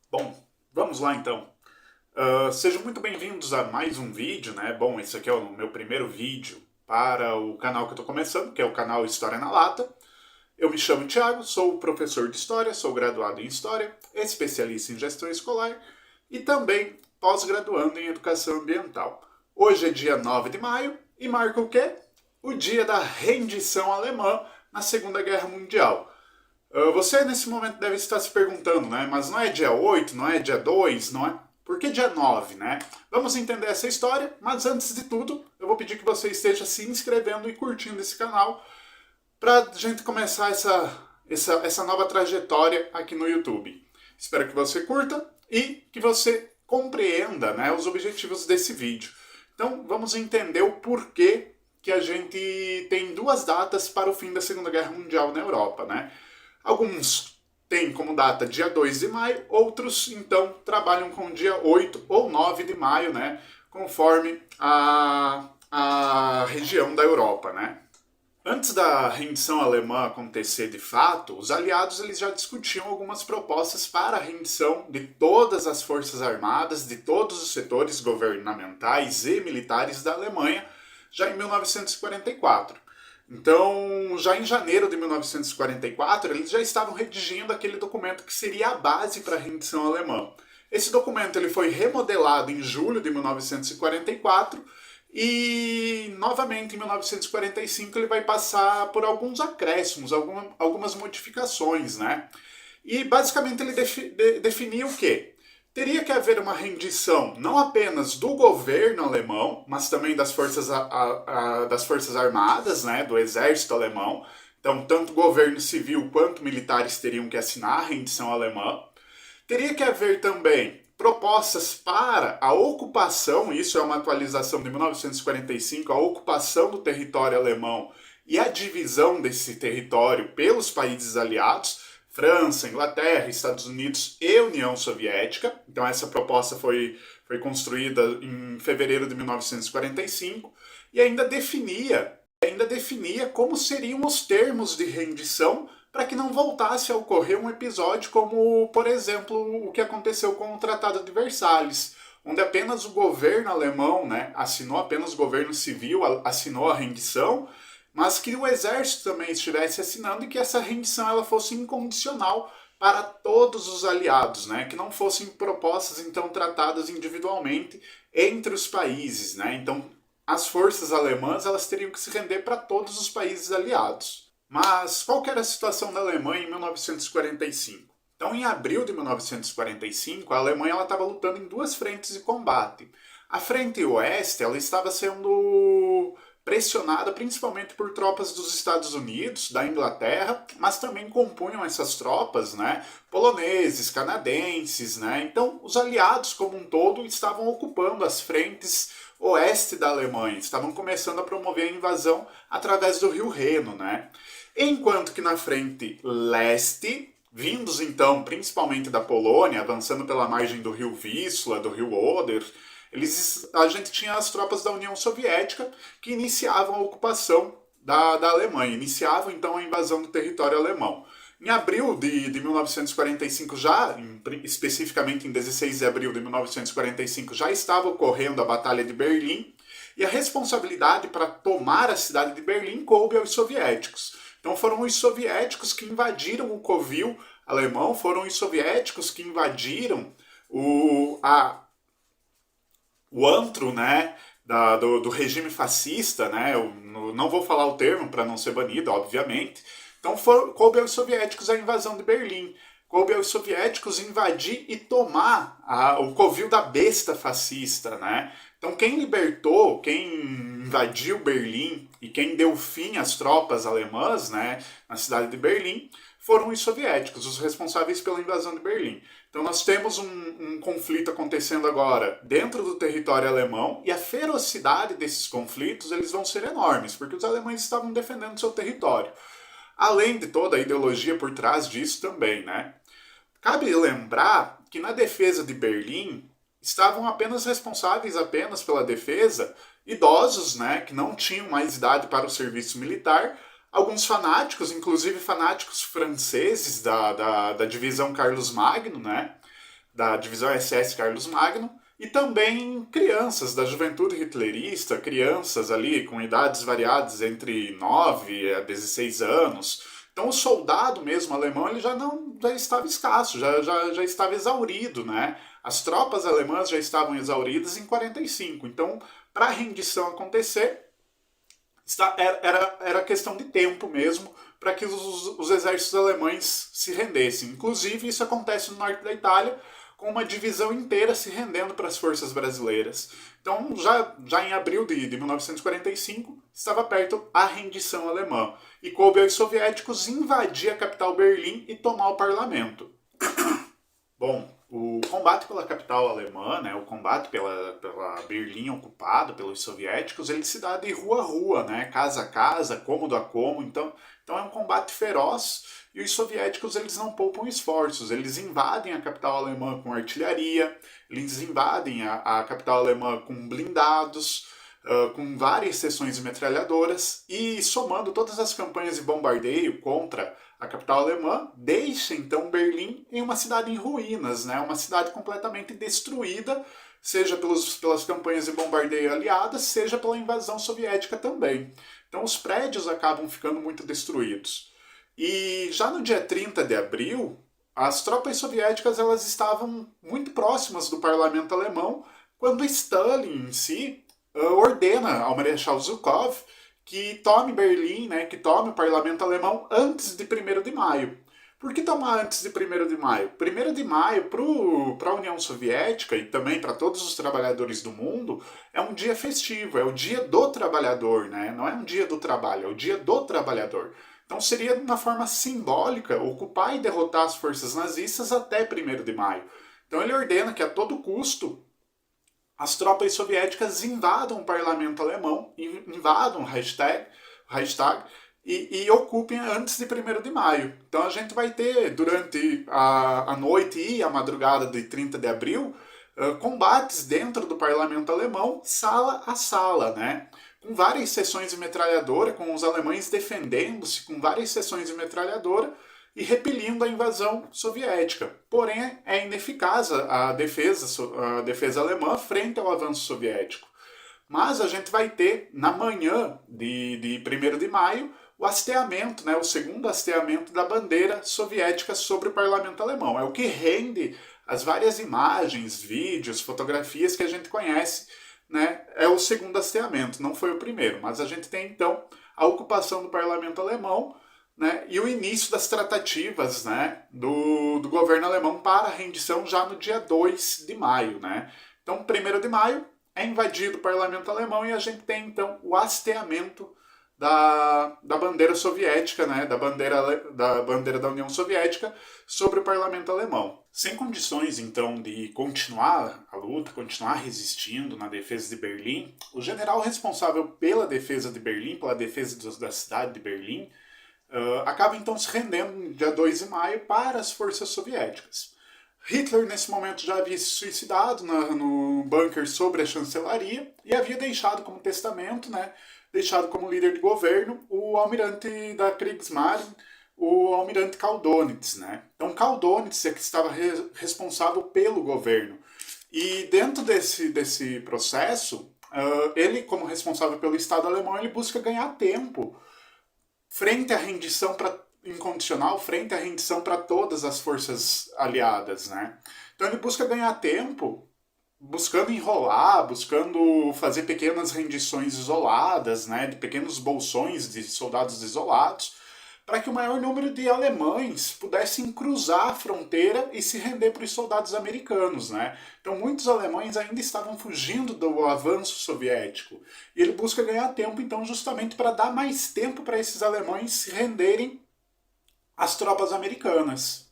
Bom, vamos lá então. Sejam muito bem-vindos a mais um vídeo, né? Bom, esse aqui é o meu primeiro vídeo para o canal que eu estou começando, que é o canal História na Lata. Eu me chamo Thiago, sou professor de História, sou graduado em História, especialista em Gestão Escolar e também pós-graduando em Educação Ambiental. Hoje é dia 9 de maio e marca o quê? O dia da rendição alemã na Segunda Guerra Mundial. Você nesse momento deve estar se perguntando, né? Mas não é dia 8, não é dia 2, não é? Por que dia 9, né? Vamos entender essa história, mas antes de tudo, eu vou pedir que você esteja se inscrevendo e curtindo esse canal para a gente começar essa nova trajetória aqui no YouTube. Espero que você curta e que você compreenda, né, os objetivos desse vídeo. Então vamos entender o porquê que a gente tem duas datas para o fim da Segunda Guerra Mundial na Europa, né? Alguns têm como data dia 2 de maio, outros então trabalham com dia 8 ou 9 de maio, né? Conforme a região da Europa, né? Antes da rendição alemã acontecer de fato, os aliados eles já discutiam algumas propostas para a rendição de todas as forças armadas, de todos os setores governamentais e militares da Alemanha, já em 1944. Então, já em janeiro de 1944, eles já estavam redigindo aquele documento que seria a base para a rendição alemã. Esse documento ele foi remodelado em julho de 1944 e, novamente, em 1945, ele vai passar por alguns acréscimos, algumas modificações, né? E, basicamente, ele definia o quê? Teria que haver uma rendição não apenas do governo alemão, mas também das forças armadas, né, do exército alemão. Então, tanto governo civil quanto militares teriam que assinar a rendição alemã. Teria que haver também propostas para a ocupação, isso é uma atualização de 1945, a ocupação do território alemão e a divisão desse território pelos países aliados, França, Inglaterra, Estados Unidos e União Soviética. Então essa proposta foi construída em fevereiro de 1945 e ainda definia como seriam os termos de rendição para que não voltasse a ocorrer um episódio como, por exemplo, o que aconteceu com o Tratado de Versalhes, onde apenas o governo alemão, né, apenas o governo civil assinou a rendição, mas que o exército também estivesse assinando e que essa rendição ela fosse incondicional para todos os aliados, né, que não fossem propostas então tratadas individualmente entre os países, né? Então, as forças alemãs elas teriam que se render para todos os países aliados. Mas qual que era a situação da Alemanha em 1945? Então, em abril de 1945, a Alemanha estava lutando em duas frentes de combate. A frente oeste ela estava sendo pressionada principalmente por tropas dos Estados Unidos, da Inglaterra, mas também compunham essas tropas, né, poloneses, canadenses, né? Então, os aliados como um todo estavam ocupando as frentes oeste da Alemanha, estavam começando a promover a invasão através do Rio Reno, né? Enquanto que na frente leste, vindos então principalmente da Polônia, avançando pela margem do rio Vístula, do rio Oder, a gente tinha as tropas da União Soviética que iniciavam a ocupação da Alemanha, iniciavam então a invasão do território alemão. Em abril de 1945, especificamente em 16 de abril de 1945, já estava ocorrendo a Batalha de Berlim, e a responsabilidade para tomar a cidade de Berlim coube aos soviéticos. Então foram os soviéticos que invadiram o covil alemão, foram os soviéticos que invadiram o antro, né, do regime fascista, né? Eu não vou falar o termo para não ser banido, obviamente. Então coube aos soviéticos a invasão de Berlim. Coube aos soviéticos invadir e tomar o covil da besta fascista, né? Então quem libertou, quem invadiu Berlim e quem deu fim às tropas alemãs, né, na cidade de Berlim, foram os soviéticos, os responsáveis pela invasão de Berlim. Então nós temos um conflito acontecendo agora dentro do território alemão e a ferocidade desses conflitos eles vão ser enormes, porque os alemães estavam defendendo seu território. Além de toda a ideologia por trás disso também, né? Cabe lembrar que na defesa de Berlim estavam apenas responsáveis apenas pela defesa idosos, né, que não tinham mais idade para o serviço militar, alguns fanáticos, inclusive fanáticos franceses da divisão Carlos Magno, né, da divisão SS Carlos Magno, e também crianças da juventude hitlerista, crianças ali com idades variadas entre 9 a 16 anos. Então o soldado mesmo alemão ele já estava escasso, já estava exaurido, né? As tropas alemãs já estavam exauridas em 45. Então, para a rendição acontecer, era questão de tempo mesmo para que os exércitos alemães se rendessem. Inclusive, isso acontece no norte da Itália, com uma divisão inteira se rendendo para as forças brasileiras. Então, já em abril de 1945, estava perto a rendição alemã. E coube aos soviéticos invadir a capital Berlim e tomar o parlamento. Bom, o combate pela capital alemã, né, o combate pela Berlim ocupada pelos soviéticos, ele se dá de rua a rua, né, casa a casa, cômodo a cômodo. Então é um combate feroz e os soviéticos eles não poupam esforços. Eles invadem a capital alemã com artilharia, eles invadem a capital alemã com blindados, com várias seções de metralhadoras e somando todas as campanhas de bombardeio contra a capital alemã, deixa então Berlim em uma cidade em ruínas, né? Uma cidade completamente destruída, seja pelas campanhas de bombardeio aliadas, seja pela invasão soviética também. Então os prédios acabam ficando muito destruídos. E já no dia 30 de abril, as tropas soviéticas elas estavam muito próximas do parlamento alemão, quando Stalin em si ordena ao Marechal Zhukov que tome Berlim, né, que tome o parlamento alemão antes de 1º de maio. Por que tomar antes de 1º de maio? 1º de maio para a União Soviética e também para todos os trabalhadores do mundo é um dia festivo, é o dia do trabalhador, né? Não é um dia do trabalho, é o dia do trabalhador. Então seria de uma forma simbólica ocupar e derrotar as forças nazistas até 1º de maio. Então ele ordena que a todo custo as tropas soviéticas invadam o parlamento alemão, invadam o Reichstag e ocupem antes de 1º de maio. Então a gente vai ter, durante a noite e a madrugada de 30 de abril, combates dentro do parlamento alemão, sala a sala, né? Com várias sessões de metralhadora, com os alemães defendendo-se com várias sessões de metralhadora, e repelindo a invasão soviética. Porém, é ineficaz a defesa alemã frente ao avanço soviético. Mas a gente vai ter, na manhã de 1º de maio, o hasteamento, né, o segundo hasteamento da bandeira soviética sobre o parlamento alemão. É o que rende as várias imagens, vídeos, fotografias que a gente conhece, né, é o segundo hasteamento, não foi o primeiro. Mas a gente tem, então, a ocupação do parlamento alemão, né, e o início das tratativas, né, do governo alemão para a rendição já no dia 2 de maio. Né? Então, 1º de maio é invadido o parlamento alemão e a gente tem, então, o hasteamento da bandeira soviética, né, da bandeira da União Soviética sobre o parlamento alemão. Sem condições, então, de continuar a luta, continuar resistindo na defesa de Berlim, o general responsável pela defesa de Berlim, pela defesa da cidade de Berlim, acaba então se rendendo no dia 2 de maio para as forças soviéticas. Hitler, nesse momento, já havia se suicidado no bunker sobre a chancelaria e havia deixado como testamento, né, deixado como líder de governo, o almirante da Kriegsmarine, o almirante Kaudonitz. Né? Então, Kaudonitz é que estava responsável pelo governo. E dentro desse processo, ele, como responsável pelo Estado alemão, ele busca ganhar tempo frente à rendição incondicional, frente à rendição para todas as forças aliadas. Né? Então ele busca ganhar tempo, buscando enrolar, buscando fazer pequenas rendições isoladas, né, de pequenos bolsões de soldados isolados, para que o maior número de alemães pudessem cruzar a fronteira e se render para os soldados americanos. Né? Então muitos alemães ainda estavam fugindo do avanço soviético. E ele busca ganhar tempo, então, justamente para dar mais tempo para esses alemães se renderem às tropas americanas.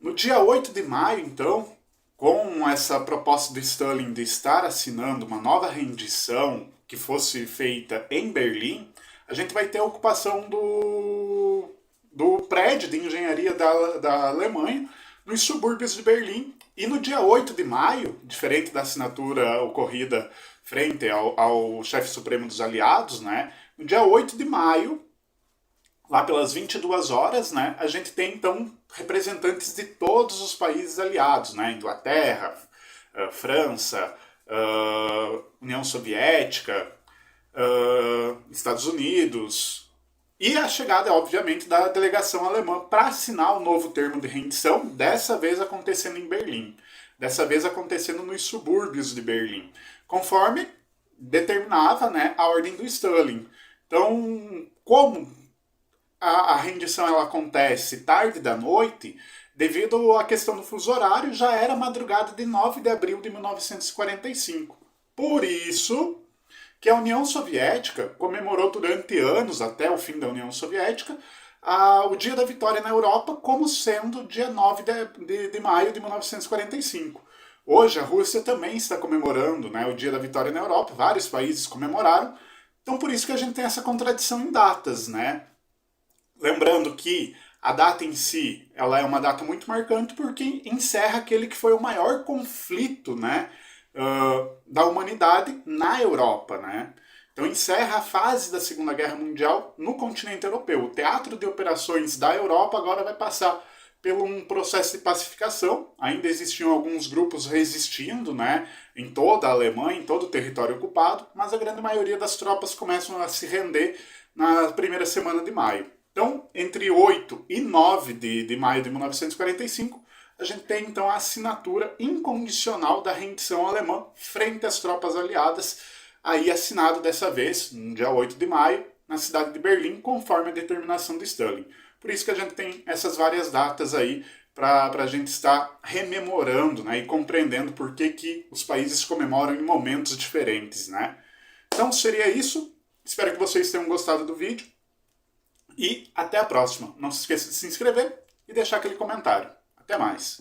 No dia 8 de maio, então, com essa proposta de Stalin de estar assinando uma nova rendição que fosse feita em Berlim, a gente vai ter a ocupação do prédio de engenharia da Alemanha nos subúrbios de Berlim. E no dia 8 de maio, diferente da assinatura ocorrida frente ao chefe supremo dos aliados, né, no dia 8 de maio, lá pelas 22 horas, né, a gente tem então representantes de todos os países aliados, né, Inglaterra, França, União Soviética, Estados Unidos, e a chegada, obviamente, da delegação alemã para assinar o novo termo de rendição, dessa vez acontecendo em Berlim, dessa vez acontecendo nos subúrbios de Berlim, conforme determinava, né, a ordem do Stalin. Então, como a rendição ela acontece tarde da noite, devido à questão do fuso horário, já era madrugada de 9 de abril de 1945. Por isso que a União Soviética comemorou durante anos, até o fim da União Soviética, o Dia da Vitória na Europa como sendo o dia 9 de maio de 1945. Hoje a Rússia também está comemorando, né, o Dia da Vitória na Europa, vários países comemoraram, então por isso que a gente tem essa contradição em datas, né? Lembrando que a data em si, ela é uma data muito marcante porque encerra aquele que foi o maior conflito, né, da humanidade na Europa, né? Então encerra a fase da Segunda Guerra Mundial no continente europeu. O teatro de operações da Europa agora vai passar por um processo de pacificação. Ainda existiam alguns grupos resistindo, né, em toda a Alemanha, em todo o território ocupado, mas a grande maioria das tropas começam a se render na primeira semana de maio. Então, entre 8 e 9 de maio de 1945, a gente tem então a assinatura incondicional da rendição alemã frente às tropas aliadas, aí assinado dessa vez, no dia 8 de maio, na cidade de Berlim, conforme a determinação de Stalin. Por isso que a gente tem essas várias datas aí para a gente estar rememorando, né, e compreendendo por que os países comemoram em momentos diferentes, né? Então seria isso. Espero que vocês tenham gostado do vídeo. E até a próxima. Não se esqueça de se inscrever e deixar aquele comentário. Até mais.